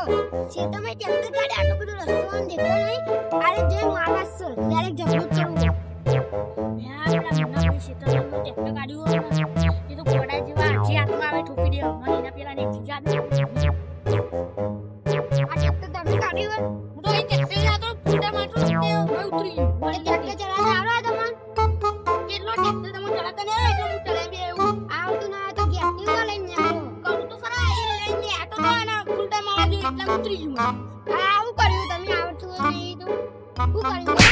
તમે ટ્રેક્ટર ગાડી આટલો બધો રસ્તો આમ દેખતો નહીં આરે જે માણસ છે ડાયરેક્ટ જબૂત ચડવું યાર પેલા મુન્ના ભાઈ શેતરમાં ટ્રેક્ટર ગાડી હોય ને એ તો ઘોડા જેવા જે હાથમાં આવે ઠોકી દે મને એના પેલા ને બીજા દે આ ટ્રેક્ટર તમે ગાડી હોય હું તો એ ટ્રેક્ટર ના તો ફૂટા માટો ને ભાઈ ઉતરી મને ટ્રેક્ટર ચલાવતા આવડે તમને કેટલો ટ્રેક્ટર તમે ચલાવતા ને એટલે હું ચલાવી એવું આવતું ના તો ગેસની તો લઈને આવો કહું તો ખરા એ લઈને આ તો ના ફૂટા માવા દે એટલે ઉતરી જુ આવું કર્યું તમે આવતું નહીં તો શું કર્યું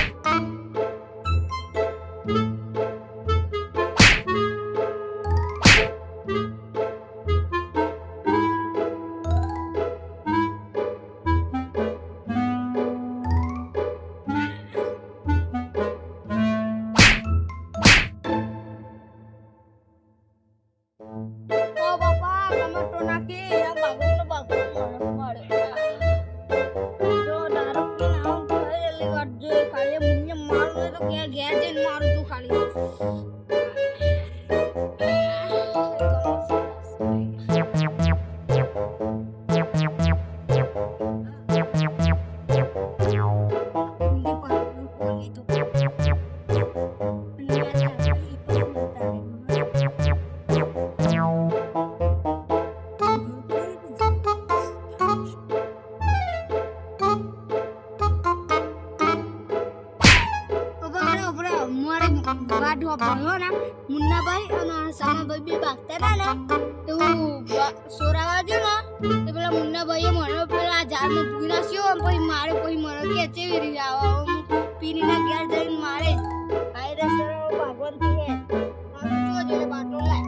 મુન્નાભાઈ અને સામાભાઈ બે ભાગતા હતા ને એવું સોરાવા જો ને તો પેલા મુન્નાભાઈએ મને પેલા ઝાડમાં પૂરી નાખ્યો પછી મારે પછી મને કે ચેવી રીતે આવા પીરીના ઘેર જઈને મારે ભાઈ રસ્તો ભાગવાન પીએ જો જોડે બાટલો લાય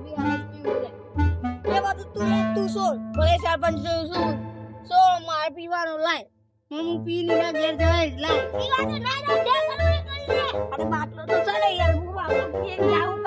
બી હાલત પીવું લે એ બધું તું સોલ ભલે 4-5 સોલ મારે પીવાનો લાય હું પીરીના ઘેર જવાય લાય પીવાનો ના ના દે સલવે કરી લે અરે બાટલો તો ચડે યાર હું બાટલો પીએ જાઉં